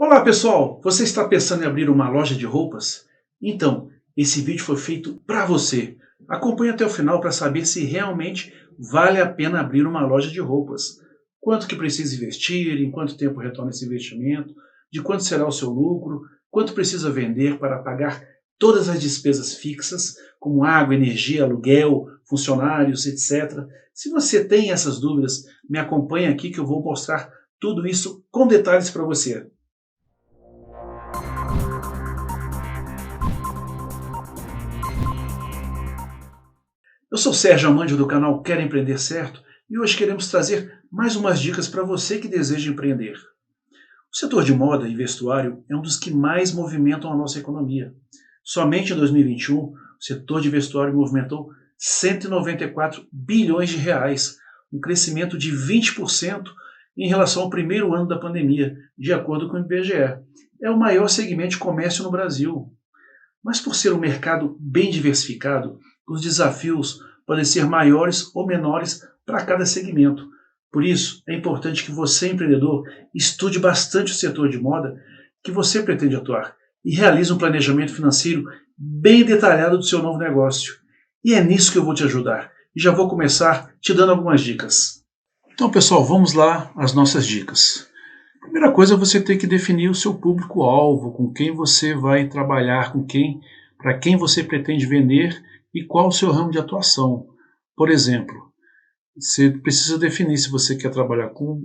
Olá pessoal, você está pensando em abrir uma loja de roupas? Então, esse vídeo foi feito para você. Acompanhe até o final para saber se realmente vale a pena abrir uma loja de roupas. Quanto que precisa investir, em quanto tempo retorna esse investimento, de quanto será o seu lucro, quanto precisa vender para pagar todas as despesas fixas, como água, energia, aluguel, funcionários, etc. Se você tem essas dúvidas, me acompanhe aqui que eu vou mostrar tudo isso com detalhes para você. Eu sou Sérgio Amandio do canal Quer Empreender Certo e hoje queremos trazer mais umas dicas para você que deseja empreender. O setor de moda e vestuário é um dos que mais movimentam a nossa economia. Somente em 2021, o setor de vestuário movimentou 194 bilhões de reais, um crescimento de 20% em relação ao primeiro ano da pandemia, de acordo com o IBGE. É o maior segmento de comércio no Brasil. Mas por ser um mercado bem diversificado, os desafios podem ser maiores ou menores para cada segmento. Por isso, é importante que você, empreendedor, estude bastante o setor de moda que você pretende atuar e realize um planejamento financeiro bem detalhado do seu novo negócio. E é nisso que eu vou te ajudar. E já vou começar te dando algumas dicas. Então, pessoal, vamos lá às nossas dicas. Primeira coisa, você tem que definir o seu público-alvo, com quem você vai trabalhar, para quem você pretende vender e qual o seu ramo de atuação. Por exemplo, você precisa definir se você quer trabalhar com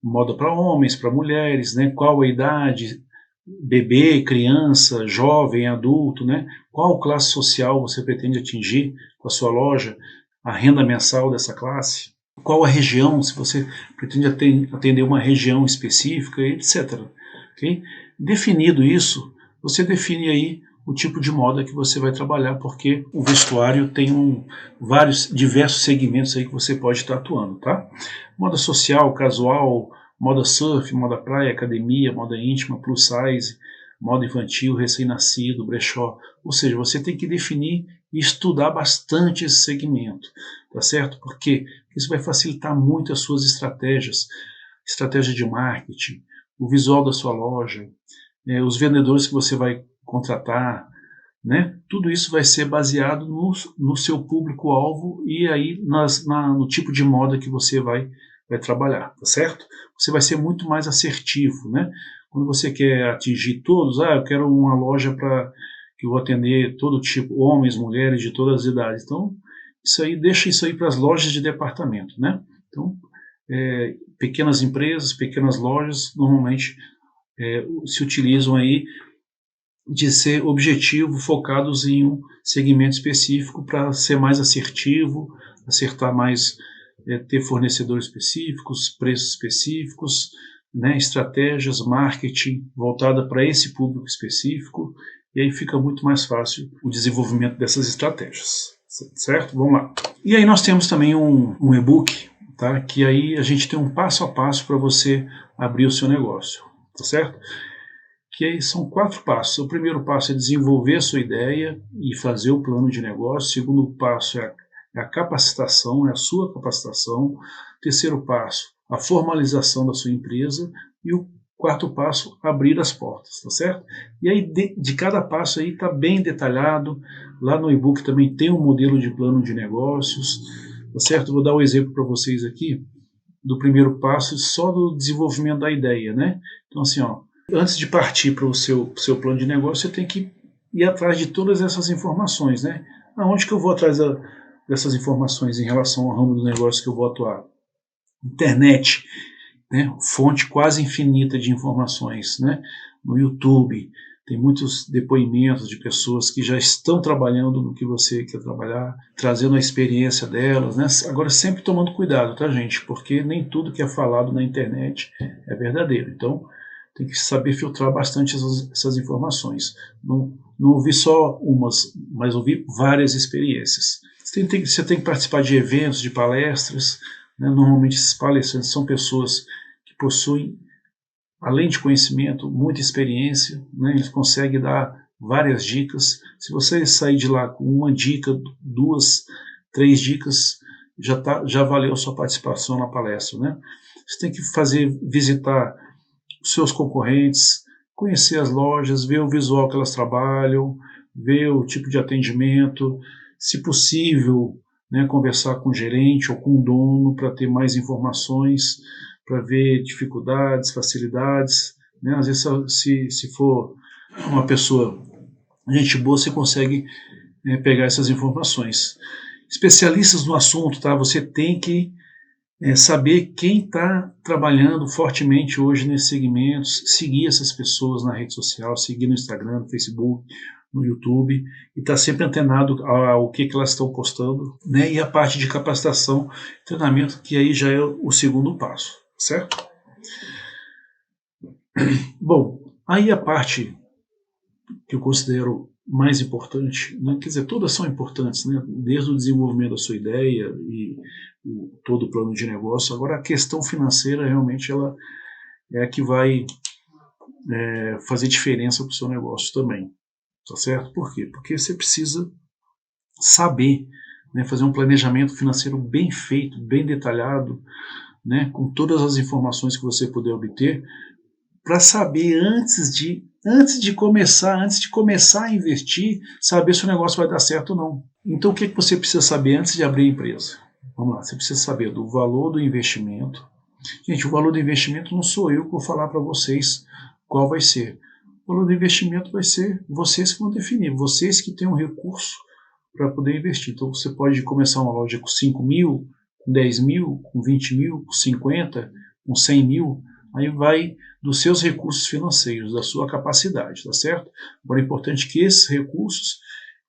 moda para homens, para mulheres, né? Qual a idade, bebê, criança, jovem, adulto, né? Qual classe social você pretende atingir com a sua loja, a renda mensal dessa classe. Qual a região, se você pretende atender uma região específica, etc. Okay? Definido isso, você define aí o tipo de moda que você vai trabalhar, porque o vestuário tem diversos segmentos aí que você pode estar atuando, tá? Moda social, casual, moda surf, moda praia, academia, moda íntima, plus size, moda infantil, recém-nascido, brechó. Ou seja, você tem que definir e estudar bastante esse segmento, tá certo? Porque isso vai facilitar muito as suas estratégias, estratégia de marketing, o visual da sua loja, os vendedores que você vai contratar, né? Tudo isso vai ser baseado no seu público-alvo e aí no tipo de moda que você vai trabalhar, tá certo? Você vai ser muito mais assertivo, né? Quando você quer atingir todos, eu quero uma loja que eu vou atender todo tipo, homens, mulheres de todas as idades. Então, deixa isso aí para as lojas de departamento, né? Então, pequenas empresas, pequenas lojas, normalmente se utilizam aí de ser objetivo, focados em um segmento específico para ser mais assertivo, acertar mais, ter fornecedores específicos, preços específicos, né, estratégias, marketing voltada para esse público específico, e aí fica muito mais fácil o desenvolvimento dessas estratégias, certo? Vamos lá. E aí nós temos também um e-book, tá, que aí a gente tem um passo a passo para você abrir o seu negócio, tá certo? Que aí são 4 passos. O primeiro passo é desenvolver a sua ideia e fazer o plano de negócio. O segundo passo é a capacitação, é a sua capacitação. O terceiro passo, a formalização da sua empresa. E o quarto passo, abrir as portas, tá certo? E aí de cada passo aí está bem detalhado. Lá no e-book também tem um modelo de plano de negócios, tá certo? Vou dar um exemplo para vocês aqui do primeiro passo, só do desenvolvimento da ideia, né? Então assim, antes de partir para o seu plano de negócio, você tem que ir atrás de todas essas informações, né? Aonde que eu vou atrás dessas informações em relação ao ramo do negócio que eu vou atuar? Internet, né? Fonte quase infinita de informações, né? No YouTube, tem muitos depoimentos de pessoas que já estão trabalhando no que você quer trabalhar, trazendo a experiência delas, né? Agora, sempre tomando cuidado, tá, gente? Porque nem tudo que é falado na internet é verdadeiro. Então, tem que saber filtrar bastante essas informações. Não ouvir só umas, mas ouvir várias experiências. Você tem que participar de eventos, de palestras, né? Normalmente esses palestrantes são pessoas que possuem, além de conhecimento, muita experiência, né? Eles conseguem dar várias dicas. Se você sair de lá com uma dica, 2, 3 dicas, já valeu a sua participação na palestra, né? Você tem que visitar os seus concorrentes, conhecer as lojas, ver o visual que elas trabalham, ver o tipo de atendimento, se possível, né, conversar com o gerente ou com o dono para ter mais informações, para ver dificuldades, facilidades, né? Às vezes, se for uma pessoa, gente boa, você consegue pegar essas informações. Especialistas no assunto, tá? Você tem que saber quem está trabalhando fortemente hoje nesses segmentos, seguir essas pessoas na rede social, seguir no Instagram, no Facebook, no YouTube, e estar sempre antenado ao que elas estão postando, né? E a parte de capacitação, treinamento, que aí já é o segundo passo, certo? Bom, aí a parte que eu considero mais importante, né? Quer dizer, todas são importantes, né? Desde o desenvolvimento da sua ideia e todo o plano de negócio. Agora, a questão financeira realmente ela é a que vai fazer diferença para o seu negócio também, tá certo? Por quê? Porque você precisa saber, né, fazer um planejamento financeiro bem feito, bem detalhado, né, com todas as informações que você puder obter, para saber antes de começar a investir, saber se o negócio vai dar certo ou não. Então o que você precisa saber antes de abrir a empresa? Vamos lá, você precisa saber do valor do investimento. Gente, o valor do investimento não sou eu que vou falar para vocês qual vai ser. O valor do investimento vai ser vocês que vão definir, vocês que têm um recurso para poder investir. Então você pode começar uma loja com 5 mil, com 10 mil, com 20 mil, com 50, com 100 mil, aí vai dos seus recursos financeiros, da sua capacidade, tá certo? Agora é importante que esses recursos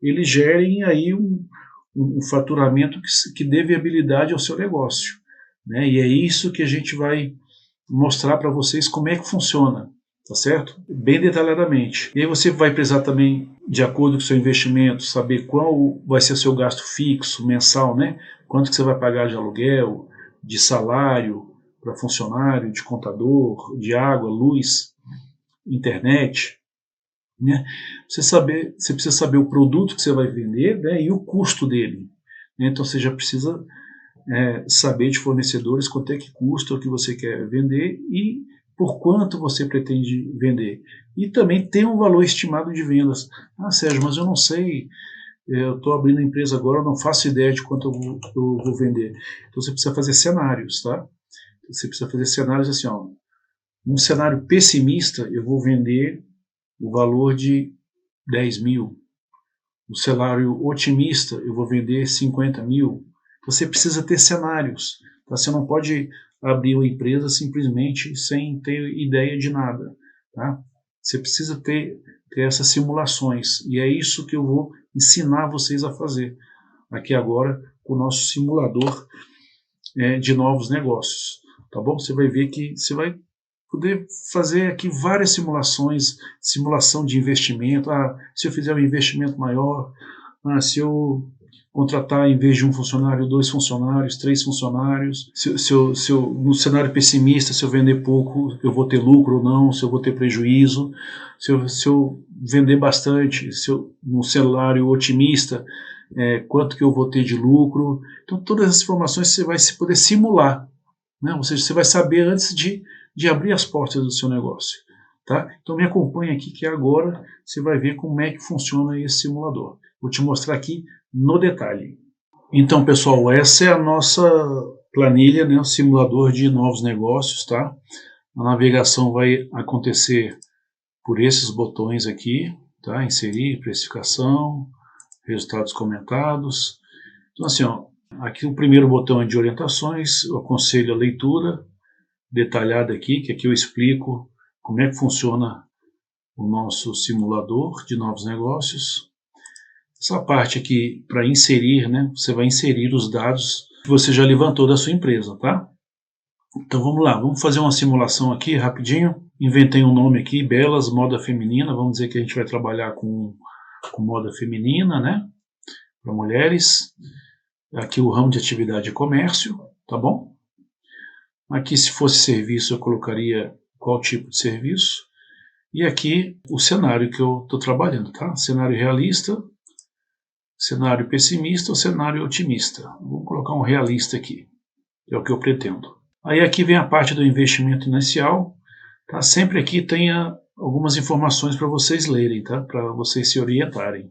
eles gerem aí um faturamento que dê viabilidade ao seu negócio, né? E é isso que a gente vai mostrar para vocês como é que funciona, tá certo? Bem detalhadamente. E aí você vai precisar também, de acordo com o seu investimento, saber qual vai ser o seu gasto fixo, mensal, né? Quanto que você vai pagar de aluguel, de salário para funcionário, de contador, de água, luz, internet, né? Você precisa saber o produto que você vai vender, né, e o custo dele, né? Então você já precisa saber de fornecedores quanto é que custa o que você quer vender e por quanto você pretende vender. E também tem um valor estimado de vendas. Ah, Sérgio, mas eu não sei, eu estou abrindo a empresa agora, eu não faço ideia de quanto eu vou vender. Então você precisa fazer cenários, tá? Você precisa fazer cenários assim, ó. Um cenário pessimista, eu vou vender o valor de 10 mil. No cenário otimista, eu vou vender 50 mil. Você precisa ter cenários. Tá? Você não pode abrir uma empresa simplesmente sem ter ideia de nada. Tá? Você precisa ter essas simulações. E é isso que eu vou ensinar vocês a fazer aqui agora com o nosso simulador de novos negócios. Tá bom? Você vai ver que você vai poder fazer aqui várias simulações, simulação de investimento. Se eu fizer um investimento maior, se eu contratar em vez de um funcionário, 2 funcionários, 3 funcionários, se eu, no cenário pessimista, se eu vender pouco, eu vou ter lucro ou não, se eu vou ter prejuízo, se eu vender bastante, no cenário otimista, quanto que eu vou ter de lucro. Então todas as informações você vai poder simular, né? Ou seja, você vai saber antes de abrir as portas do seu negócio. Tá? Então me acompanhe aqui que agora você vai ver como é que funciona esse simulador. Vou te mostrar aqui no detalhe. Então, pessoal, essa é a nossa planilha, né, o simulador de novos negócios. Tá? A navegação vai acontecer por esses botões aqui, tá? Inserir, precificação, resultados comentados. Então assim, ó, aqui o primeiro botão é de orientações, eu aconselho a leitura detalhada aqui, que aqui eu explico como é que funciona o nosso simulador de novos negócios. Essa parte aqui para inserir, né? Você vai inserir os dados que você já levantou da sua empresa, tá? Então vamos lá, vamos fazer uma simulação aqui rapidinho. Inventei um nome aqui, Belas Moda Feminina. Vamos dizer que a gente vai trabalhar com moda feminina, né? Para mulheres. Aqui o ramo de atividade é comércio, tá bom? Aqui, se fosse serviço, eu colocaria qual tipo de serviço. E aqui o cenário que eu estou trabalhando, tá? Cenário realista, cenário pessimista ou cenário otimista. Vou colocar um realista aqui, que é o que eu pretendo. Aí aqui vem a parte do investimento inicial. Tá? Sempre aqui tem algumas informações para vocês lerem, tá? Para vocês se orientarem.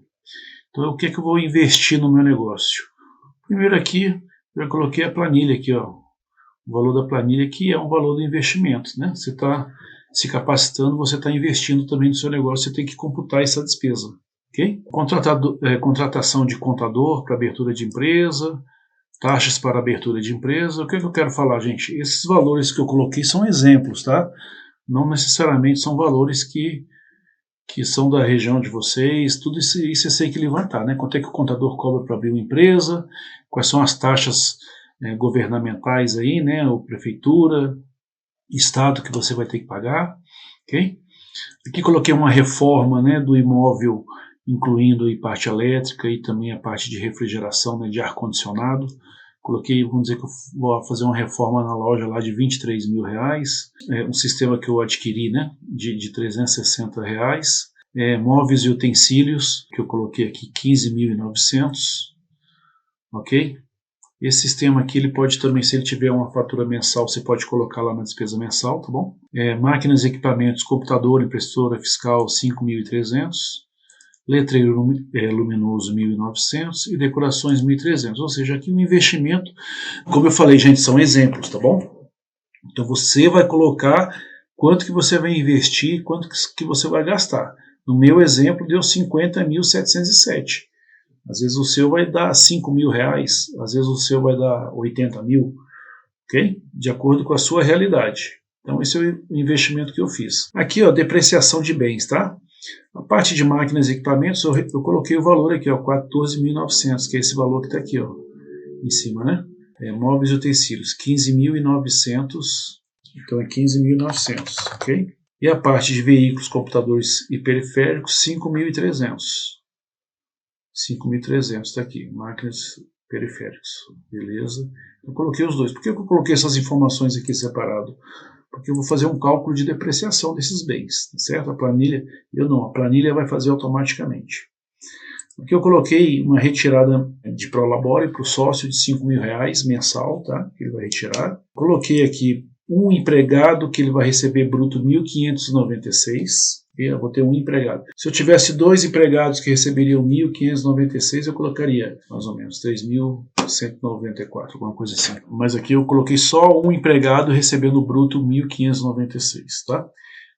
Então, o que eu vou investir no meu negócio? Primeiro aqui, eu coloquei a planilha aqui, ó. O valor da planilha, que é um valor do investimento, né? Você está se capacitando, você está investindo também no seu negócio, você tem que computar essa despesa, ok? Contratação de contador para abertura de empresa, taxas para abertura de empresa. O que eu quero falar, gente? Esses valores que eu coloquei são exemplos, tá? Não necessariamente são valores que são da região de vocês, tudo isso você tem que levantar, né? Quanto é que o contador cobra para abrir uma empresa, quais são as taxas governamentais aí, né? Ou prefeitura, estado que você vai ter que pagar, ok? Aqui coloquei uma reforma, né, do imóvel, incluindo aí parte elétrica e também a parte de refrigeração, né, de ar-condicionado. Coloquei, vamos dizer que eu vou fazer uma reforma na loja lá de R$23 mil, um sistema que eu adquiri, né, de R$360, móveis e utensílios, que eu coloquei aqui 15.900, ok? Esse sistema aqui, ele pode também, se ele tiver uma fatura mensal, você pode colocar lá na despesa mensal, tá bom? Máquinas e equipamentos, computador, impressora, fiscal, 5.300, letreiro luminoso, 1.900 e decorações, 1.300. Ou seja, aqui o investimento, como eu falei, gente, são exemplos, tá bom? Então você vai colocar quanto que você vai investir, quanto que você vai gastar. No meu exemplo, deu 50.707. Às vezes o seu vai dar R$5 mil, às vezes o seu vai dar 80 mil, ok? De acordo com a sua realidade. Então esse é o investimento que eu fiz. Aqui, ó, depreciação de bens, tá? A parte de máquinas e equipamentos, eu coloquei o valor aqui, ó, 14.900, que é esse valor que está aqui, ó, em cima, né? Móveis e utensílios, 15.900, então é 15.900, ok? E a parte de veículos, computadores e periféricos, 5.300. 5.300 está aqui, máquinas periféricos, beleza? Eu coloquei os dois. Por que eu coloquei essas informações aqui separado? Porque eu vou fazer um cálculo de depreciação desses bens, certo? A planilha, a planilha vai fazer automaticamente. Aqui eu coloquei uma retirada de Prolabore para o sócio de R$5 mil mensal, tá? Que ele vai retirar. Coloquei aqui um empregado que ele vai receber bruto 1.596. Eu vou ter um empregado. Se eu tivesse 2 empregados que receberiam 1.596, eu colocaria mais ou menos 3.194, alguma coisa assim. Mas aqui eu coloquei só um empregado recebendo bruto 1.596, tá?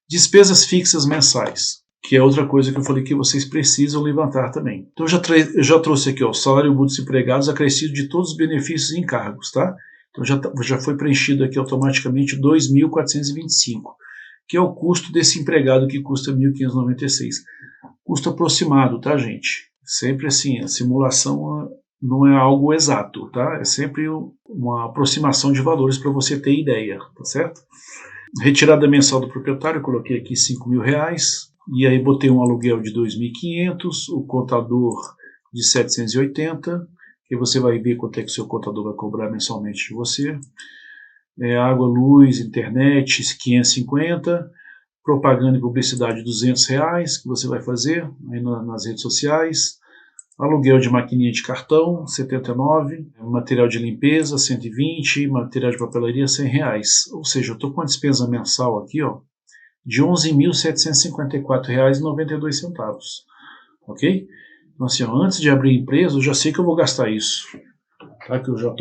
Despesas fixas mensais, que é outra coisa que eu falei que vocês precisam levantar também. Então eu já trouxe aqui, ó, salário bruto dos empregados acrescido de todos os benefícios e encargos, tá? Então já foi preenchido aqui automaticamente 2.425. Que é o custo desse empregado, que custa 1.596. Custo aproximado, tá, gente? Sempre assim, a simulação não é algo exato, tá? É sempre uma aproximação de valores para você ter ideia, tá certo? Retirada mensal do proprietário, eu coloquei aqui R$5 mil, e aí botei um aluguel de 2.500, o contador de 780, que você vai ver quanto é que o seu contador vai cobrar mensalmente de você. Água, luz, internet, 550, propaganda e publicidade, R$200, que você vai fazer aí nas redes sociais, aluguel de maquininha de cartão, 79, material de limpeza, 120, material de papelaria, R$100. Ou seja, eu estou com uma despesa mensal aqui, ó, de R$11.754,92, ok? Então assim, ó, antes de abrir a empresa, eu já sei que eu vou gastar isso. Tá, que eu já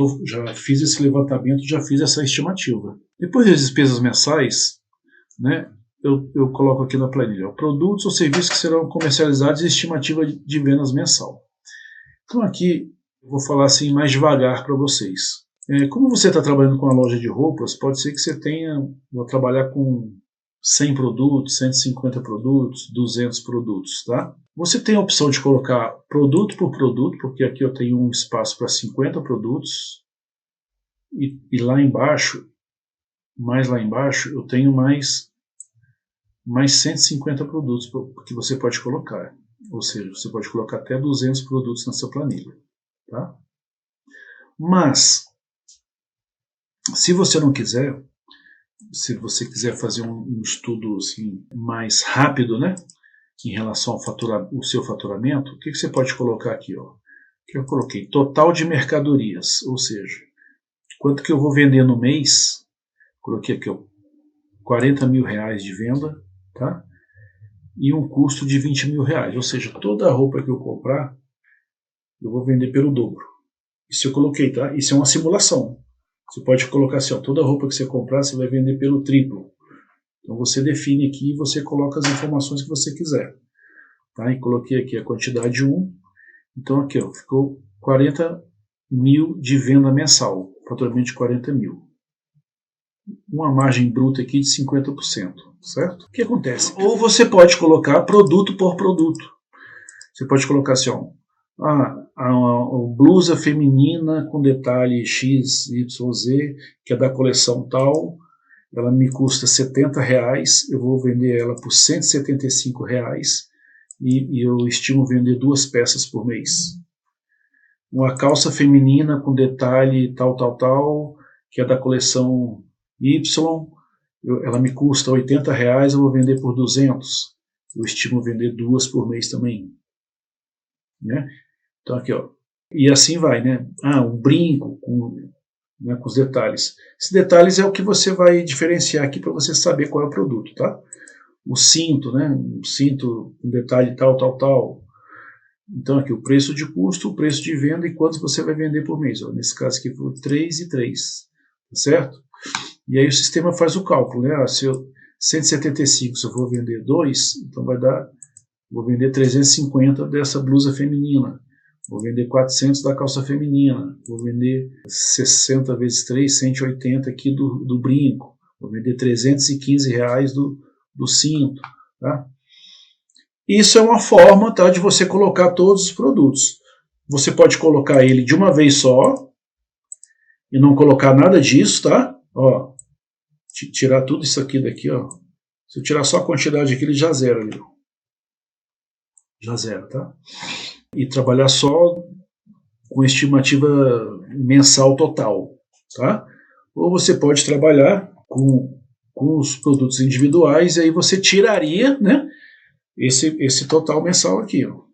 fiz esse levantamento, já fiz essa estimativa. Depois das despesas mensais, né, eu coloco aqui na planilha, produtos ou serviços que serão comercializados e estimativa de vendas mensal. Então aqui eu vou falar assim mais devagar para vocês. Como você está trabalhando com uma loja de roupas, pode ser que você vou trabalhar com 100 produtos, 150 produtos, 200 produtos, tá? Você tem a opção de colocar produto por produto, porque aqui eu tenho um espaço para 50 produtos, e lá embaixo, mais lá embaixo, eu tenho mais 150 produtos que você pode colocar. Ou seja, você pode colocar até 200 produtos nessa planilha, tá? Mas, se você não quiser, se você quiser fazer um estudo assim, mais rápido, né, em relação ao seu faturamento, o que você pode colocar aqui? Ó? Que eu coloquei total de mercadorias, ou seja, quanto que eu vou vender no mês, coloquei aqui ó, R$40 mil de venda, tá? e um custo de R$20.000. Ou seja, toda a roupa que eu comprar, eu vou vender pelo dobro. Isso eu coloquei, tá? Isso é uma simulação. Você pode colocar assim, ó, toda a roupa que você comprar, você vai vender pelo triplo. Então você define aqui e você coloca as informações que você quiser. Tá? E coloquei aqui a quantidade 1. Então aqui, ó, ficou 40 mil de venda mensal, faturamento de 40 mil. Uma margem bruta aqui de 50%, certo? O que acontece? Ou você pode colocar produto por produto. Você pode colocar assim, ó, a blusa feminina com detalhe X, Y, Z, que é da coleção tal, ela me custa R$70, eu vou vender ela por R$175 e eu estimo vender 2 peças por mês. Uma calça feminina com detalhe tal, que é da coleção Y, ela me custa R$80, eu vou vender por 200. Eu estimo vender 2 por mês também. Né? Então aqui, ó. E assim vai, né? Um brinco com os detalhes. Esses detalhes é o que você vai diferenciar aqui para você saber qual é o produto, tá? O cinto, né? O cinto com detalhe tal. Então aqui o preço de custo, o preço de venda e quantos você vai vender por mês. Ó, nesse caso aqui foi 3 e 3, tá certo? E aí o sistema faz o cálculo, né? Se eu 175, se eu vou vender 2, então vai dar, vou vender 350 dessa blusa feminina. Vou vender 400 da calça feminina, vou vender 60 vezes 3, 180 aqui do brinco, vou vender R$315 do cinto. Tá? Isso é uma forma, tá, de você colocar todos os produtos. Você pode colocar ele de uma vez só e não colocar nada disso, tá? Ó, tirar tudo isso aqui daqui, ó. Se eu tirar só a quantidade aqui, ele já zera ali. Já zera, tá? E trabalhar só com estimativa mensal total, tá? Ou você pode trabalhar com os produtos individuais e aí você tiraria, né, esse total mensal aqui, ó.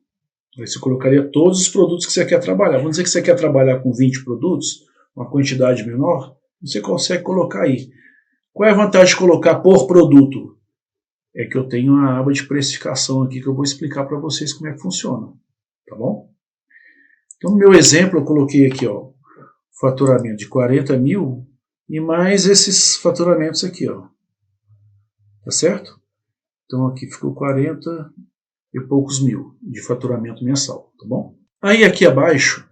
Aí você colocaria todos os produtos que você quer trabalhar. Vamos dizer que você quer trabalhar com 20 produtos, uma quantidade menor, você consegue colocar aí. Qual é a vantagem de colocar por produto? É que eu tenho uma aba de precificação aqui que eu vou explicar para vocês como é que funciona, tá bom? Então, no meu exemplo, eu coloquei aqui, ó, faturamento de 40 mil e mais esses faturamentos aqui, ó. Tá certo? Então, aqui ficou 40 e poucos mil de faturamento mensal, tá bom? Aí, aqui abaixo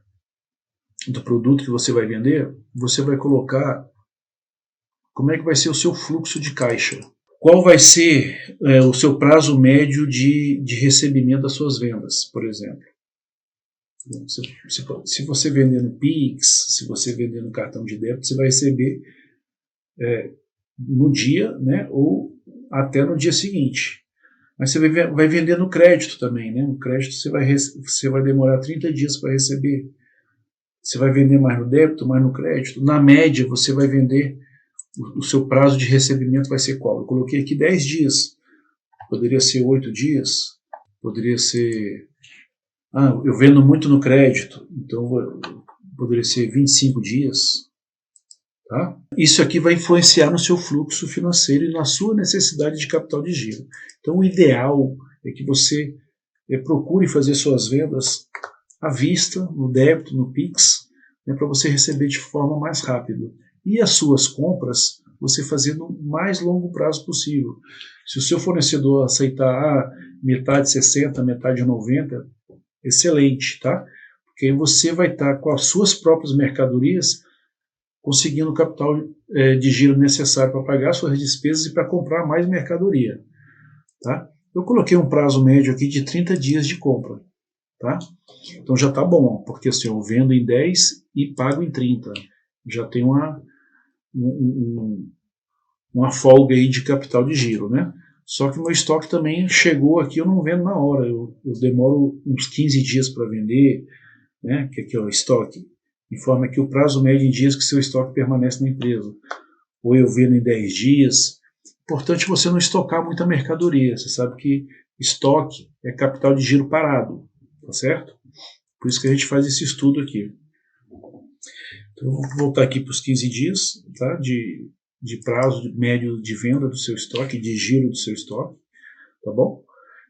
do produto que você vai vender, você vai colocar como é que vai ser o seu fluxo de caixa. Qual vai ser o seu prazo médio de recebimento das suas vendas, por exemplo. Se você vender no Pix, se você vender no cartão de débito, você vai receber no dia, né, ou até no dia seguinte. Mas você vai vender no crédito também. Né? No crédito você vai demorar 30 dias para receber. Você vai vender mais no débito, mais no crédito. Na média, você vai vender, o seu prazo de recebimento vai ser qual? Eu coloquei aqui 10 dias. Poderia ser 8 dias. Poderia ser... eu vendo muito no crédito, então poderia ser 25 dias. Tá? Isso aqui vai influenciar no seu fluxo financeiro e na sua necessidade de capital de giro. Então o ideal é que você procure fazer suas vendas à vista, no débito, no Pix, né, para você receber de forma mais rápida. E as suas compras você fazer no mais longo prazo possível. Se o seu fornecedor aceitar metade 60, metade 90, excelente, tá? Porque aí você vai estar com as suas próprias mercadorias conseguindo o capital de giro necessário para pagar suas despesas e para comprar mais mercadoria. Tá? Eu coloquei um prazo médio aqui de 30 dias de compra. Tá? Então já está bom, porque assim, eu vendo em 10 e pago em 30. Já tem uma folga aí de capital de giro. Né? Só que o meu estoque também chegou aqui, eu não vendo na hora. Eu demoro uns 15 dias para vender, né? Que aqui é o estoque. Informa aqui o prazo médio em dias que seu estoque permanece na empresa. Ou eu vendo em 10 dias. Importante você não estocar muita mercadoria. Você sabe que estoque é capital de giro parado, tá certo? Por isso que a gente faz esse estudo aqui. Então, eu vou voltar aqui para os 15 dias, tá? De prazo médio de venda do seu estoque, de giro do seu estoque, tá bom?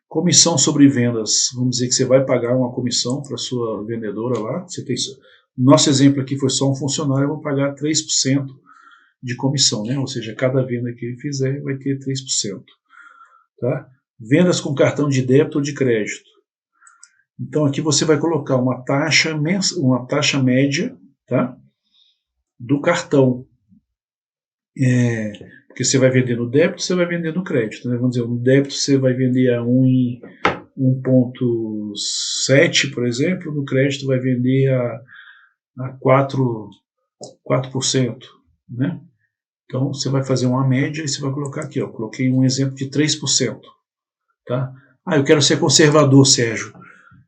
Comissão sobre vendas, vamos dizer que você vai pagar uma comissão para a sua vendedora lá. Você tem, nosso exemplo aqui foi só um funcionário, eu vou pagar 3% de comissão, né? Ou seja, cada venda que ele fizer vai ter 3%. Tá? Vendas com cartão de débito ou de crédito. Então aqui você vai colocar uma taxa média, tá? Do cartão. Porque você vai vender no débito, você vai vender no crédito. Né? Vamos dizer, no débito você vai vender a 1,7, por exemplo, no crédito vai vender a 4%. Né? Então você vai fazer uma média e você vai colocar aqui, ó, coloquei um exemplo de 3%. Tá? Eu quero ser conservador, Sérgio.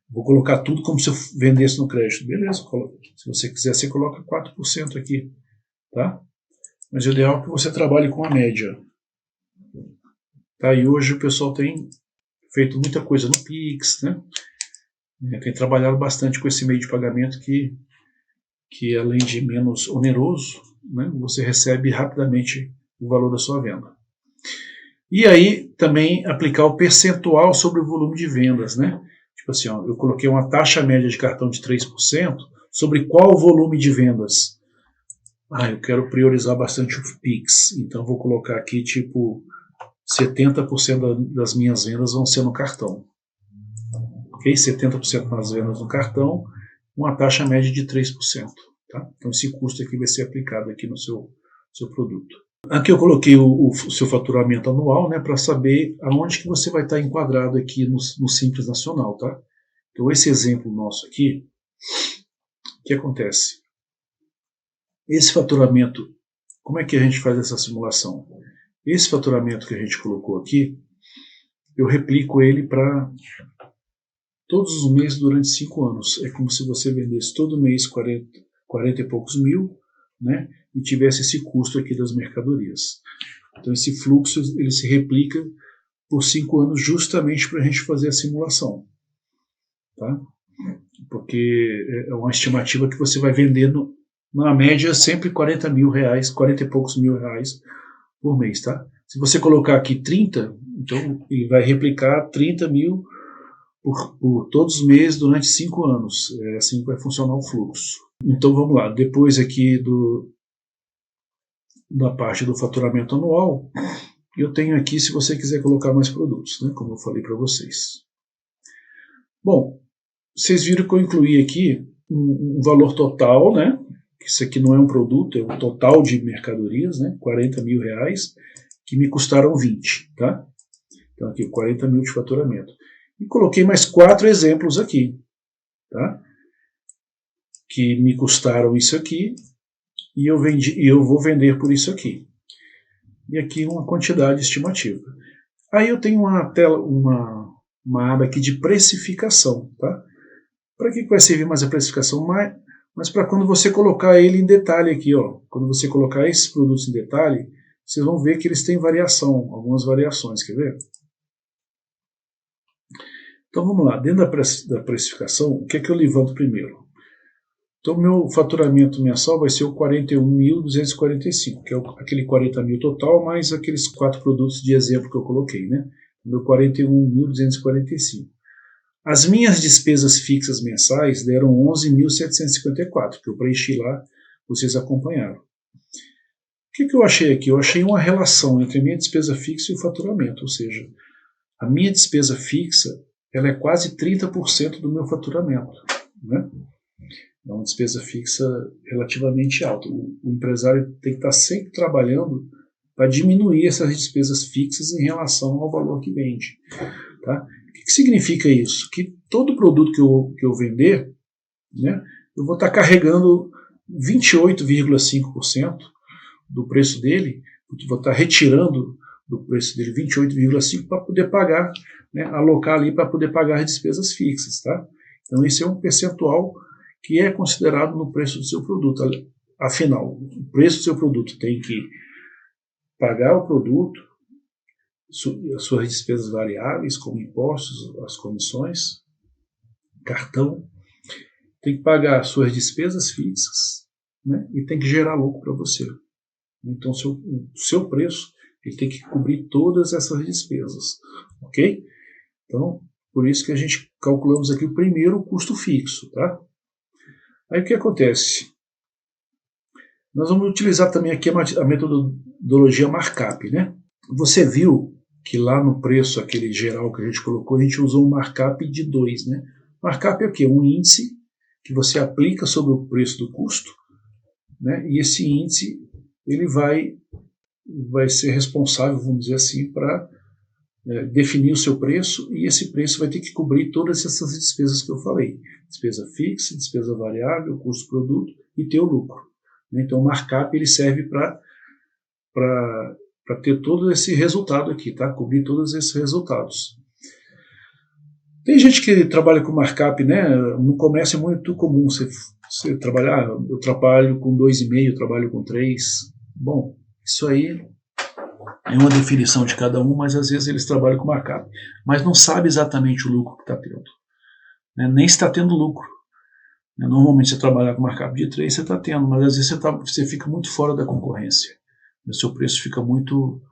Vou colocar tudo como se eu vendesse no crédito. Beleza, se você quiser, você coloca 4% aqui. Tá? Mas o ideal é que você trabalhe com a média. Tá? E hoje o pessoal tem feito muita coisa no Pix, né? Tem trabalhado bastante com esse meio de pagamento que além de menos oneroso, né, você recebe rapidamente o valor da sua venda. E aí também aplicar o percentual sobre o volume de vendas, né? Tipo assim, ó, eu coloquei uma taxa média de cartão de 3% sobre qual volume de vendas? Eu quero priorizar bastante o Pix, então vou colocar aqui tipo 70% das minhas vendas vão ser no cartão. Ok? 70% das vendas no cartão, uma taxa média de 3%. Tá? Então esse custo aqui vai ser aplicado aqui no seu produto. Aqui eu coloquei o seu faturamento anual, né, para saber aonde que você vai estar enquadrado aqui no Simples Nacional. Tá? Então esse exemplo nosso aqui, o que acontece? Esse faturamento, como é que a gente faz essa simulação? Esse faturamento que a gente colocou aqui, eu replico ele para todos os meses durante 5 anos. É como se você vendesse todo mês 40 e poucos mil, né, e tivesse esse custo aqui das mercadorias. Então esse fluxo ele se replica por 5 anos justamente para a gente fazer a simulação. Tá? Porque é uma estimativa que você vai vendendo na média sempre 40 mil reais, 40 e poucos mil reais por mês, tá? Se você colocar aqui 30, então ele vai replicar 30 mil por todos os meses durante 5 anos. É assim que vai funcionar o fluxo. Então vamos lá, depois aqui da parte do faturamento anual, eu tenho aqui se você quiser colocar mais produtos, né? Como eu falei para vocês. Bom, vocês viram que eu incluí aqui um valor total, né? Isso aqui não é um produto, é um total de mercadorias, né? 40 mil reais, que me custaram 20, tá? Então aqui 40 mil de faturamento. E coloquei mais 4 exemplos aqui, tá? Que me custaram isso aqui e eu vou vender por isso aqui. E aqui uma quantidade estimativa. Aí eu tenho uma aba aqui de precificação, tá? Para que vai servir mais a precificação? Mas para quando você colocar ele em detalhe aqui, ó, quando você colocar esses produtos em detalhe, vocês vão ver que eles têm variação, algumas variações, quer ver? Então vamos lá, dentro da precificação, o que é que eu levanto primeiro? Então meu faturamento mensal vai ser o 41.245, que é aquele 40 mil total, mais aqueles 4 produtos de exemplo que eu coloquei, né? Meu 41.245. As minhas despesas fixas mensais deram 11.754, que eu preenchi lá, vocês acompanharam. O que eu achei aqui? Eu achei uma relação entre a minha despesa fixa e o faturamento, ou seja, a minha despesa fixa ela é quase 30% do meu faturamento. Né? É uma despesa fixa relativamente alta. O empresário tem que estar sempre trabalhando para diminuir essas despesas fixas em relação ao valor que vende. Tá? O que significa isso? Que todo produto que eu vender, né, eu vou estar carregando 28,5% do preço dele, vou estar retirando do preço dele 28,5% para poder pagar, né, alocar ali para poder pagar as despesas fixas. Tá? Então esse é um percentual que é considerado no preço do seu produto. Afinal, o preço do seu produto tem que pagar o produto, as suas despesas variáveis, como impostos, as comissões, cartão, tem que pagar as suas despesas fixas, né, e tem que gerar lucro para você. Então, o seu preço ele tem que cobrir todas essas despesas, ok? Então, por isso que a gente calculamos aqui o primeiro custo fixo, tá? Aí o que acontece? Nós vamos utilizar também aqui a metodologia markup, né? Você viu que lá no preço, aquele geral que a gente colocou, a gente usou um markup de 2, né? Markup é o quê? Um índice que você aplica sobre o preço do custo, né? E esse índice ele vai ser responsável, vamos dizer assim, para definir o seu preço, e esse preço vai ter que cobrir todas essas despesas que eu falei. Despesa fixa, despesa variável, custo produto e ter o lucro. Então o markup ele serve para ter todo esse resultado aqui, tá? Cobrir todos esses resultados. Tem gente que trabalha com markup, né? No comércio é muito comum você trabalhar. Eu trabalho com 2,5, trabalho com 3. Bom, isso aí é uma definição de cada um, mas às vezes eles trabalham com markup, mas não sabe exatamente o lucro que está tendo, né? Nem se está tendo lucro. Normalmente você trabalhar com markup de 3, você está tendo, mas às vezes você fica muito fora da concorrência. O seu preço fica muito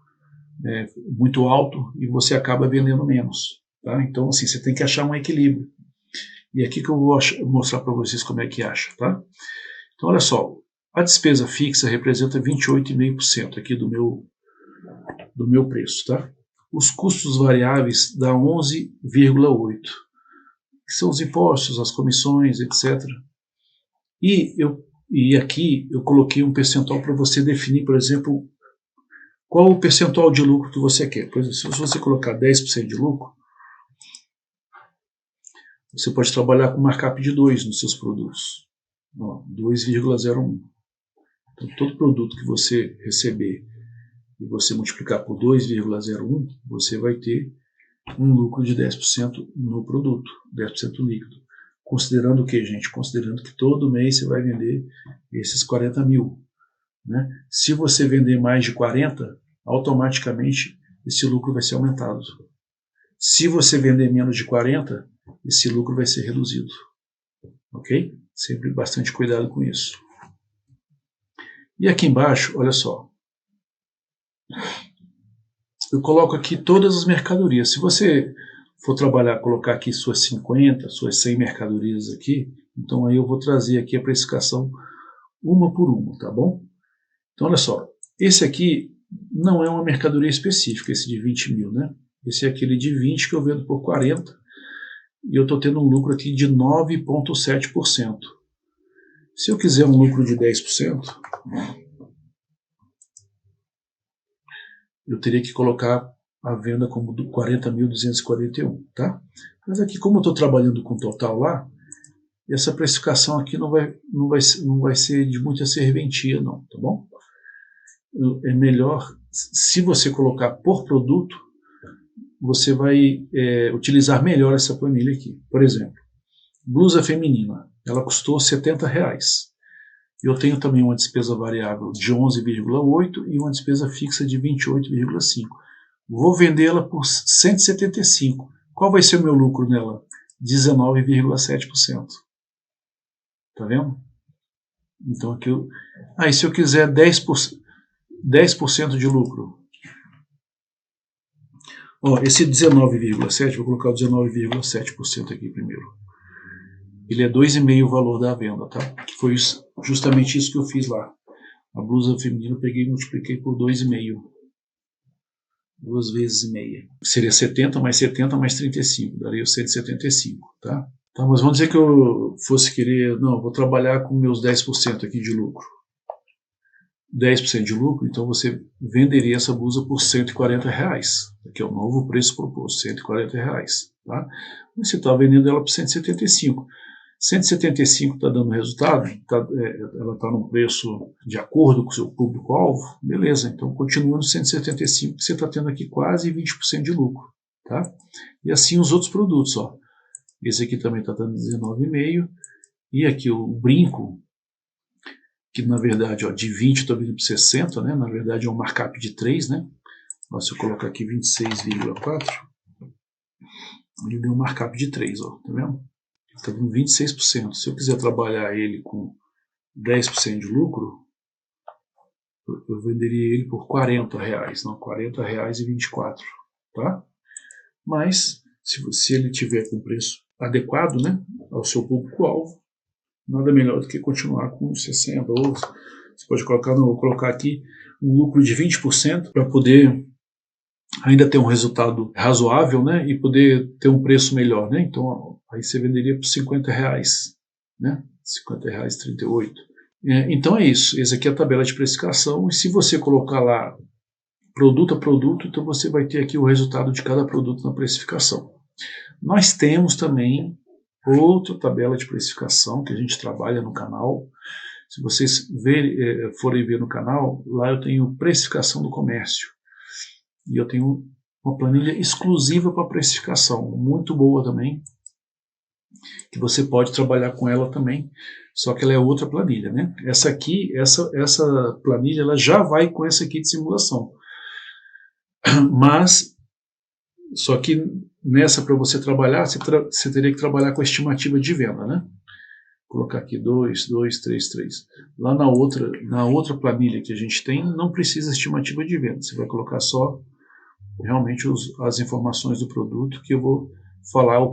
alto e você acaba vendendo menos. Tá? Então, assim, você tem que achar um equilíbrio. E aqui que eu vou mostrar para vocês como é que acha. Tá? Então, olha só, a despesa fixa representa 28,5% aqui do meu preço. Tá? Os custos variáveis dá 11,8%. Que são os impostos, as comissões, etc. E aqui eu coloquei um percentual para você definir, por exemplo, qual o percentual de lucro que você quer. Por exemplo, se você colocar 10% de lucro, você pode trabalhar com markup de 2 nos seus produtos. 2,01. Então, todo produto que você receber e você multiplicar por 2,01, você vai ter um lucro de 10% no produto, 10% líquido. Considerando o que, gente? Considerando que todo mês você vai vender esses 40 mil. Né? Se você vender mais de 40, automaticamente esse lucro vai ser aumentado. Se você vender menos de 40, esse lucro vai ser reduzido. Ok? Sempre bastante cuidado com isso. E aqui embaixo, olha só. Eu coloco aqui todas as mercadorias. Se você for trabalhar, colocar aqui suas 50, suas 100 mercadorias aqui, então aí eu vou trazer aqui a precificação uma por uma, tá bom? Então olha só, esse aqui não é uma mercadoria específica, esse de 20 mil, né? Esse é aquele de 20 que eu vendo por 40 e eu estou tendo um lucro aqui de 9,7%. Se eu quiser um lucro de 10%, eu teria que colocar a venda como 40.241, tá? Mas aqui, como eu estou trabalhando com total lá, essa precificação aqui não vai ser de muita serventia, não, tá bom? É melhor, se você colocar por produto, você vai utilizar melhor essa planilha aqui. Por exemplo, blusa feminina, ela custou R$70. Eu tenho também uma despesa variável de 11,8 e uma despesa fixa de 28,5. Vou vendê-la por 175. Qual vai ser o meu lucro nela? 19,7%. Tá vendo? Então aqui e se eu quiser 10% de lucro? Esse 19,7, vou colocar o 19,7% aqui primeiro. Ele é 2,5 o valor da venda, tá? Que foi justamente isso que eu fiz lá. A blusa feminina eu peguei e multipliquei por 2,5. 2 vezes e meia. Seria 70 mais 70 mais 35, daria 175, tá? Tá, mas vamos dizer que eu fosse querer, não, vou trabalhar com meus 10% aqui de lucro. 10% de lucro, então você venderia essa blusa por R$140, que é o novo preço proposto, R$140, tá? Mas você está vendendo ela por 175. 175 está dando resultado, ela está num preço de acordo com o seu público-alvo, beleza, então continua no 175, que você está tendo aqui quase 20% de lucro, tá? E assim os outros produtos, ó. Esse aqui também está dando 19,5, e aqui o brinco, que na verdade, ó, de 20 está vindo para 60, né? Na verdade é um markup de 3, né? Ó, se eu colocar aqui 26,4, ele deu um markup de 3, ó, tá vendo? Está com 26%. Se eu quiser trabalhar ele com 10% de lucro, eu venderia ele por R$40, não, R$40,24, tá? Mas, se ele tiver com preço adequado, né, ao seu público-alvo, nada melhor do que continuar com 60 ou você pode colocar, vou colocar aqui um lucro de 20% para poder ainda ter um resultado razoável, né, e poder ter um preço melhor, né. Então aí você venderia por R$50, né, R$50,38. Então é isso, essa aqui é a tabela de precificação, e se você colocar lá produto a produto, então você vai ter aqui o resultado de cada produto na precificação. Nós temos também outra tabela de precificação que a gente trabalha no canal. Se vocês forem ver no canal, lá eu tenho precificação do comércio. E eu tenho uma planilha exclusiva para precificação, muito boa também, que você pode trabalhar com ela também, só que ela é outra planilha, né? Essa aqui, essa planilha, ela já vai com essa aqui de simulação. Mas, só que nessa para você trabalhar, você teria que trabalhar com a estimativa de venda, né? Vou colocar aqui 2, 2, 3, 3. Lá na outra planilha que a gente tem, não precisa estimativa de venda. Você vai colocar só realmente as informações do produto, que eu vou falar o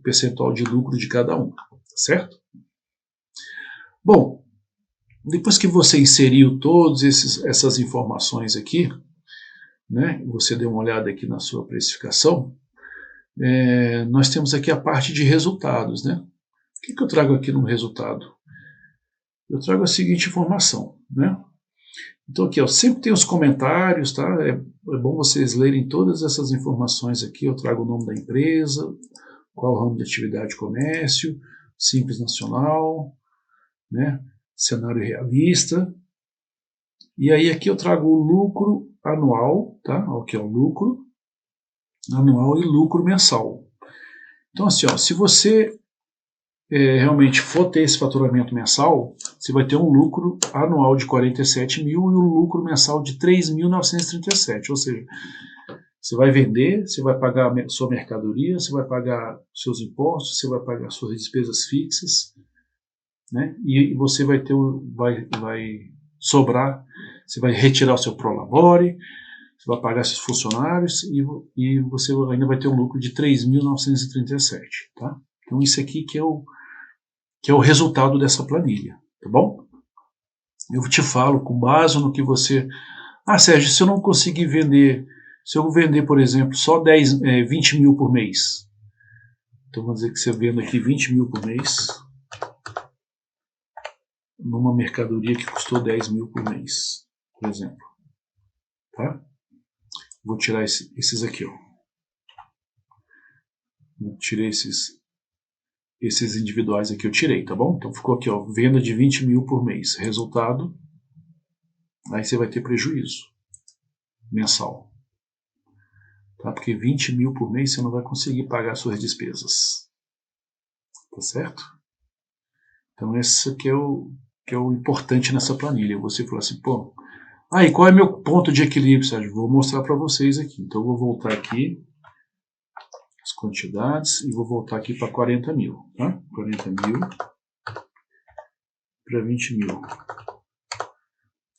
percentual de lucro de cada um, certo? Bom, depois que você inseriu todas essas informações aqui, né, você deu uma olhada aqui na sua precificação, nós temos aqui a parte de resultados, né? O que eu trago aqui no resultado? Eu trago a seguinte informação, né? Então aqui, ó, sempre tem os comentários, tá? É bom vocês lerem todas essas informações aqui. Eu trago o nome da empresa, qual o ramo de atividade, comércio, Simples Nacional, né? Cenário realista. E aí aqui eu trago o lucro anual, tá? Aqui é o lucro anual e lucro mensal. Então assim, ó, se você realmente for ter esse faturamento mensal, você vai ter um lucro anual de 47 mil e um lucro mensal de 3.937, ou seja, você vai vender, você vai pagar a sua mercadoria, você vai pagar seus impostos, você vai pagar suas despesas fixas, né? E você vai ter, vai sobrar, você vai retirar o seu prolabore, você vai pagar seus funcionários e você ainda vai ter um lucro de 3.937, tá? Então isso aqui que é o resultado dessa planilha, tá bom? Eu te falo com base no que você... Sérgio, se eu não conseguir vender, se eu vender, por exemplo, só 20 mil por mês, então vamos dizer que você venda aqui 20 mil por mês, numa mercadoria que custou 10 mil por mês, por exemplo, tá? Vou tirar esses aqui, ó. Vou tirar esses individuais aqui eu tirei, tá bom? Então ficou aqui, ó, venda de 20 mil por mês. Resultado, aí você vai ter prejuízo mensal. Tá? Porque 20 mil por mês você não vai conseguir pagar suas despesas. Tá certo? Então esse aqui é o importante nessa planilha. Você fala assim, pô, e qual é meu ponto de equilíbrio, Sérgio? Vou mostrar para vocês aqui. Então eu vou voltar aqui as quantidades e vou voltar aqui para 40 mil, tá? 40 mil para 20 mil.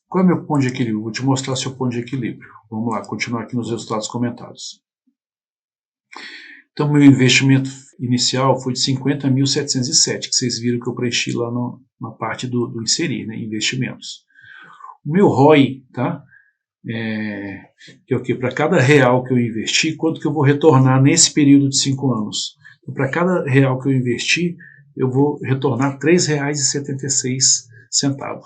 Qual é o meu ponto de equilíbrio? Vou te mostrar seu ponto de equilíbrio. Vamos lá, continuar aqui nos resultados comentados. Então, meu investimento inicial foi de 50.707, que vocês viram que eu preenchi lá na parte do inserir, né, investimentos. O meu ROI, tá? Que é o que? Para cada real que eu investi, quanto que eu vou retornar nesse período de 5 anos? Então, para cada real que eu investi, eu vou retornar R$ 3,76. Tá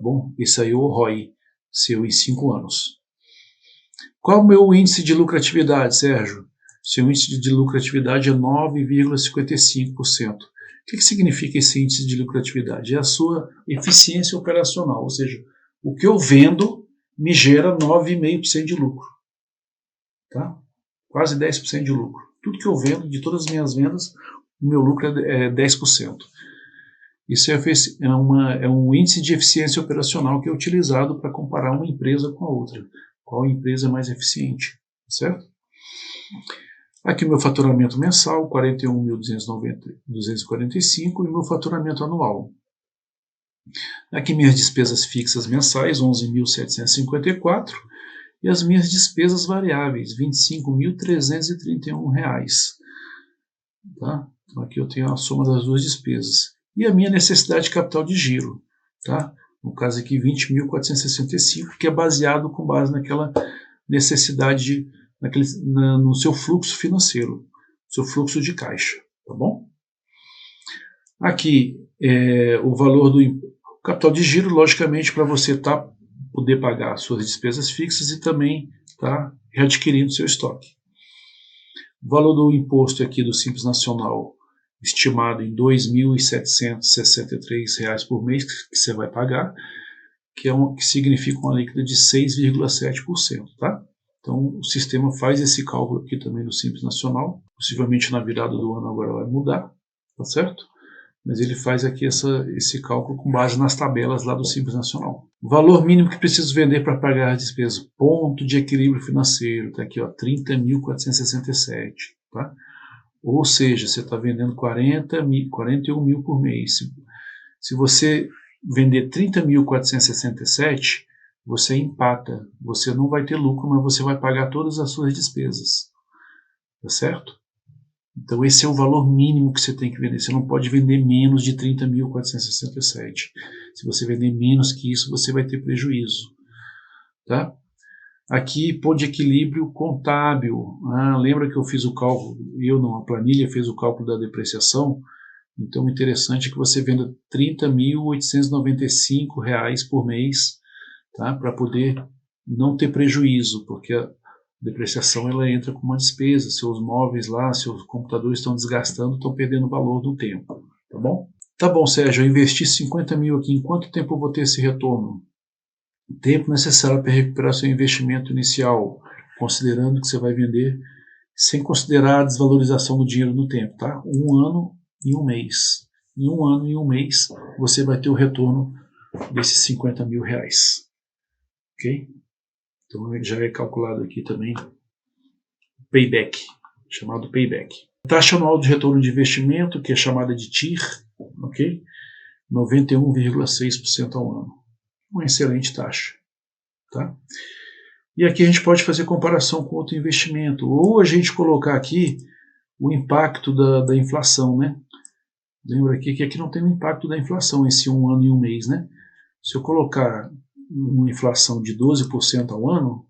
bom? Isso aí é o ROI seu em 5 anos. Qual é o meu índice de lucratividade, Sérgio? Seu índice de lucratividade é 9,55%. O que significa esse índice de lucratividade? É a sua eficiência operacional, ou seja, o que eu vendo me gera 9,5% de lucro. Tá? Quase 10% de lucro. Tudo que eu vendo, de todas as minhas vendas, o meu lucro é 10%. Isso é um índice de eficiência operacional que é utilizado para comparar uma empresa com a outra. Qual empresa é mais eficiente, certo? Aqui o meu faturamento mensal, 41.245, e meu faturamento anual. Aqui minhas despesas fixas mensais, 11.754, e as minhas despesas variáveis, R$ 25.331. Tá? Então aqui eu tenho a soma das duas despesas. E a minha necessidade de capital de giro. Tá? No caso aqui, 20.465, que é baseado com base naquela necessidade, no seu fluxo financeiro, seu fluxo de caixa. Tá bom? Aqui, o valor do capital de giro, logicamente, para você poder pagar suas despesas fixas e também readquirindo seu estoque. O valor do imposto aqui do Simples Nacional, estimado em R$ 2.763 por mês que você vai pagar, que significa uma alíquota de 6,7%. Tá? Então, o sistema faz esse cálculo aqui também no Simples Nacional. Possivelmente na virada do ano agora vai mudar, tá certo? Mas ele faz aqui esse cálculo com base nas tabelas lá do Simples Nacional. Valor mínimo que preciso vender para pagar as despesas. Ponto de equilíbrio financeiro. Está aqui, ó, 30.467. Tá? Ou seja, você está vendendo 41 mil por mês. Se você vender 30.467, você empata. Você não vai ter lucro, mas você vai pagar todas as suas despesas. Tá certo? Então esse é o valor mínimo que você tem que vender. Você não pode vender menos de 30.467. Se você vender menos que isso, você vai ter prejuízo. Tá? Aqui, ponto de equilíbrio contábil. Lembra que eu fiz o cálculo, a planilha fez o cálculo da depreciação? Então o interessante é que você venda R$ 30.895 por mês, tá? Para poder não ter prejuízo, porque a depreciação ela entra com uma despesa, seus móveis lá, seus computadores estão desgastando, estão perdendo valor no tempo, tá bom? Tá bom, Sérgio, eu investi 50 mil aqui, em quanto tempo eu vou ter esse retorno? O tempo necessário para recuperar seu investimento inicial, considerando que você vai vender, sem considerar a desvalorização do dinheiro no tempo, tá? 1 ano e 1 mês. Em 1 ano e 1 mês, você vai ter o retorno desses 50 mil reais, ok? Então já é calculado aqui também payback, chamado payback. Taxa anual de retorno de investimento, que é chamada de TIR, ok? 91,6% ao ano. Uma excelente taxa. Tá? E aqui a gente pode fazer comparação com outro investimento, ou a gente colocar aqui o impacto da inflação, né? Lembra aqui que aqui não tem o impacto da inflação, esse 1 ano e 1 mês, né? Se eu colocar uma inflação de 12% ao ano,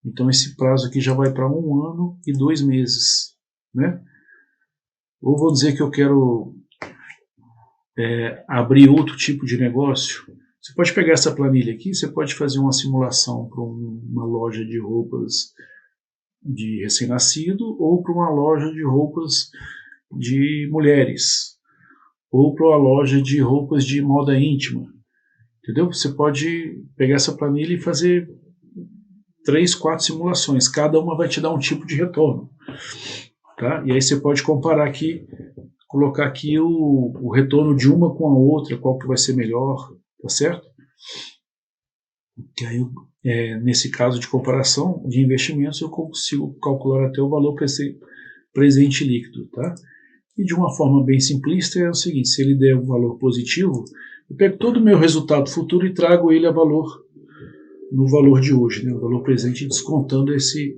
então esse prazo aqui já vai para 1 ano e 2 meses, né? Ou vou dizer que eu quero abrir outro tipo de negócio. Você pode pegar essa planilha aqui, você pode fazer uma simulação para uma loja de roupas de recém-nascido, ou para uma loja de roupas de mulheres, ou para uma loja de roupas de moda íntima. Entendeu? Você pode pegar essa planilha e fazer 3, 4 simulações, cada uma vai te dar um tipo de retorno. Tá? E aí você pode comparar aqui, colocar aqui o retorno de uma com a outra, qual que vai ser melhor, tá certo? Que aí, nesse caso de comparação de investimentos, eu consigo calcular até o valor presente líquido, tá? E de uma forma bem simplista é o seguinte, se ele der um valor positivo, eu pego todo o meu resultado futuro e trago ele no valor de hoje, né, o valor presente, descontando esse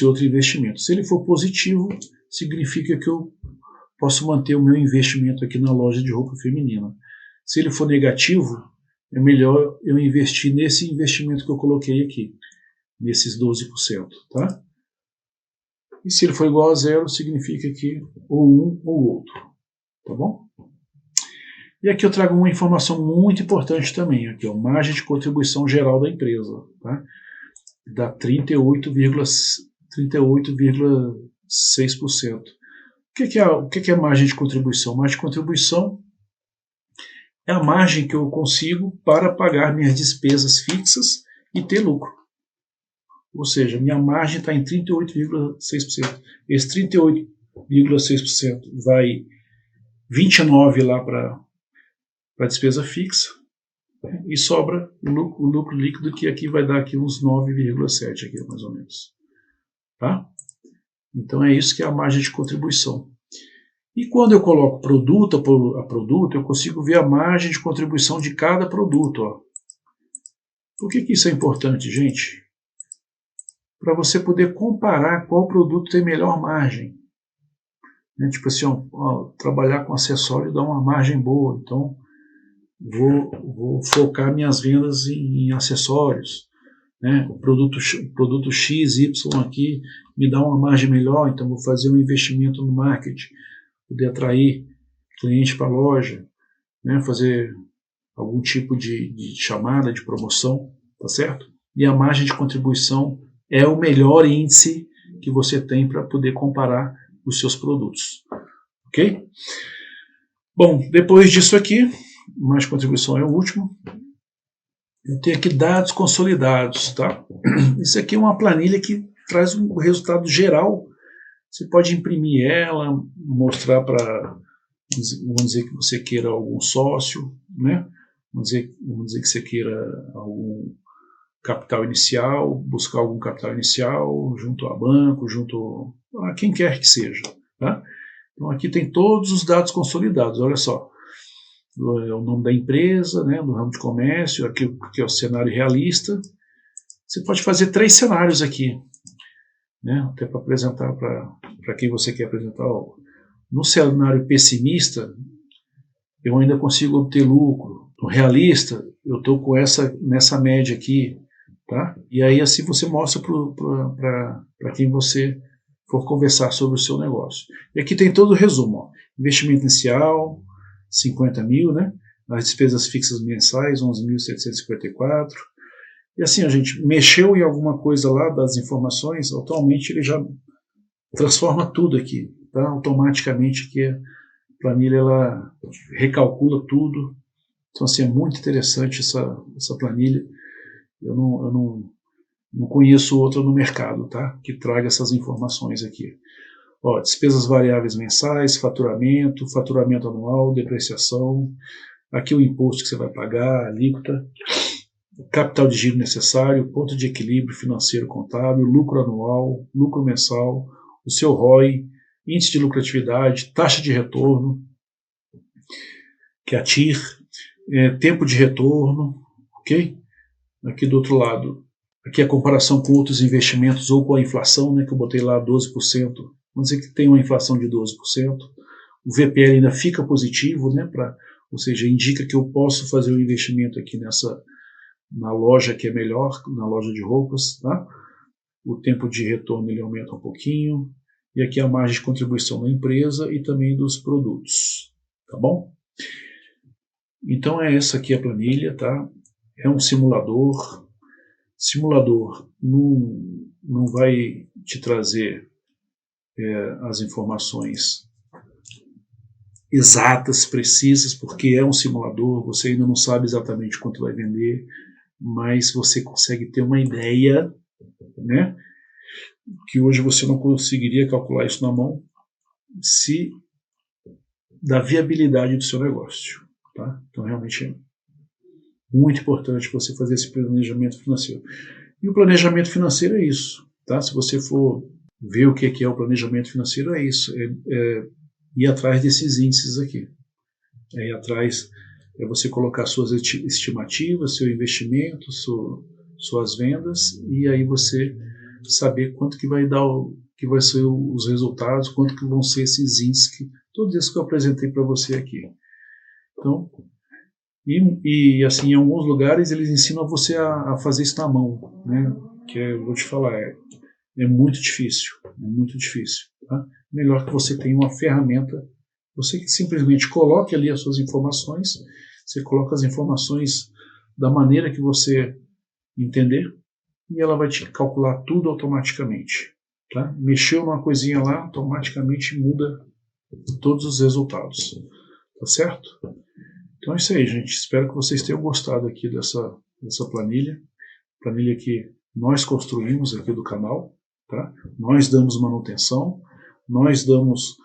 outro investimento. Se ele for positivo, significa que eu posso manter o meu investimento aqui na loja de roupa feminina. Se ele for negativo, é melhor eu investir nesse investimento que eu coloquei aqui, nesses 12%, tá? E se ele for igual a 0, significa que ou um ou outro, tá bom? E aqui eu trago uma informação muito importante também, aqui, ó, margem de contribuição geral da empresa, tá? Dá 38,6%. O que é a margem de contribuição? Margem de contribuição é a margem que eu consigo para pagar minhas despesas fixas e ter lucro. Ou seja, minha margem está em 38,6%. Esse 38,6% vai 29% lá para a despesa fixa e sobra o lucro líquido, que aqui vai dar aqui uns 9,7%, aqui, mais ou menos. Tá? Então é isso que é a margem de contribuição. E quando eu coloco produto a produto, eu consigo ver a margem de contribuição de cada produto. Ó. Por que isso é importante, gente? Para você poder comparar qual produto tem melhor margem. Tipo assim, trabalhar com acessório dá uma margem boa, então vou focar minhas vendas em acessórios. O produto X, Y aqui me dá uma margem melhor, então vou fazer um investimento no marketing, poder atrair cliente para a loja, fazer algum tipo de chamada, de promoção, tá certo? E a margem de contribuição é o melhor índice que você tem para poder comparar os seus produtos, ok? Bom, depois disso aqui, mais contribuição é o último, eu tenho aqui dados consolidados, tá? Isso aqui é uma planilha que traz um resultado geral. Você pode imprimir ela, mostrar para, vamos dizer que você queira algum sócio, né? Vamos dizer que você queira algum capital inicial, buscar algum capital inicial junto a banco, junto a quem quer que seja, tá? Então aqui tem todos os dados consolidados, olha só. É o nome da empresa, do ramo de comércio, aqui que é o cenário realista. Você pode fazer 3 cenários aqui, até para apresentar para quem você quer apresentar. No cenário pessimista, eu ainda consigo obter lucro. No realista, eu estou nessa média aqui, tá? E aí assim você mostra para quem você for conversar sobre o seu negócio. E aqui tem todo o resumo, investimento inicial, 50 mil, as despesas fixas mensais, 11.754. E assim, a gente mexeu em alguma coisa lá das informações, atualmente ele já transforma tudo aqui, tá? Automaticamente que a planilha ela recalcula tudo. Então assim, é muito interessante essa planilha. Eu não conheço outra no mercado, tá? Que traga essas informações aqui. Despesas variáveis mensais, faturamento anual, depreciação, aqui o imposto que você vai pagar, a alíquota, capital de giro necessário, ponto de equilíbrio financeiro contábil, lucro anual, lucro mensal, o seu ROI, índice de lucratividade, taxa de retorno, que é a TIR, tempo de retorno, ok? Aqui do outro lado, aqui a comparação com outros investimentos ou com a inflação, que eu botei lá 12%. Vamos dizer que tem uma inflação de 12%, o VPL ainda fica positivo, ou seja, indica que eu posso fazer um investimento aqui na loja que é melhor, na loja de roupas, tá? O tempo de retorno ele aumenta um pouquinho, e aqui a margem de contribuição da empresa e também dos produtos, tá bom? Então é essa aqui a planilha, tá? É um simulador. Simulador não vai te trazer as informações exatas, precisas, porque é um simulador, você ainda não sabe exatamente quanto vai vender, mas você consegue ter uma ideia, que hoje você não conseguiria calcular isso na mão, da viabilidade do seu negócio, tá? Então realmente é muito importante você fazer esse planejamento financeiro. E o planejamento financeiro é isso, tá? Se você for ver o que é o planejamento financeiro, é isso, é ir atrás desses índices aqui. É ir atrás, é você colocar suas estimativas, seu investimento, suas vendas, e aí você saber quanto que vai dar, que vai ser os resultados, quanto que vão ser esses índices, todos esses que eu apresentei para você aqui. Então, e assim, em alguns lugares eles ensinam você a fazer isso na mão, que eu vou te falar, é muito difícil, tá? Melhor que você tenha uma ferramenta, você que simplesmente coloque ali as suas informações, você coloca as informações da maneira que você entender, e ela vai te calcular tudo automaticamente, tá? Mexeu numa coisinha lá, automaticamente muda todos os resultados, tá certo? Então é isso aí, gente, espero que vocês tenham gostado aqui dessa planilha que nós construímos aqui do canal, tá? Nós damos manutenção, nós damos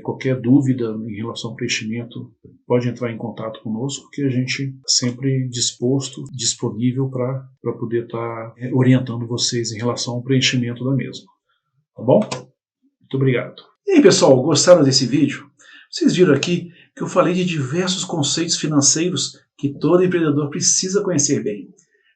qualquer dúvida em relação ao preenchimento, pode entrar em contato conosco, que a gente sempre disponível para poder estar orientando vocês em relação ao preenchimento da mesma. Tá bom? Muito obrigado. E aí, pessoal, gostaram desse vídeo? Vocês viram aqui que eu falei de diversos conceitos financeiros que todo empreendedor precisa conhecer bem.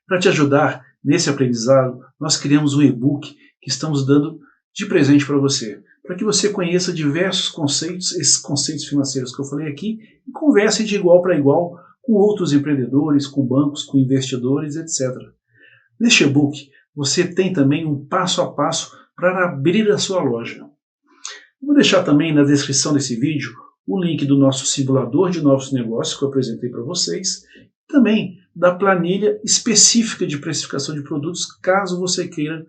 Para te ajudar nesse aprendizado, nós criamos um e-book que estamos dando de presente para você, para que você conheça diversos conceitos, esses conceitos financeiros que eu falei aqui, e converse de igual para igual com outros empreendedores, com bancos, com investidores, etc. Neste e-book, você tem também um passo a passo para abrir a sua loja. Vou deixar também na descrição desse vídeo o link do nosso simulador de novos negócios que eu apresentei para vocês, também da planilha específica de precificação de produtos, caso você queira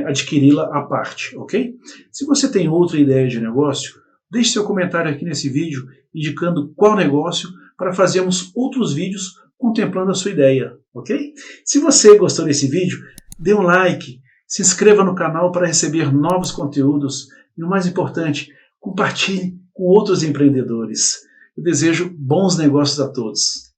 adquiri-la à parte, ok? Se você tem outra ideia de negócio, deixe seu comentário aqui nesse vídeo indicando qual negócio para fazermos outros vídeos contemplando a sua ideia, ok? Se você gostou desse vídeo, dê um like, se inscreva no canal para receber novos conteúdos e o mais importante, compartilhe com outros empreendedores. Eu desejo bons negócios a todos.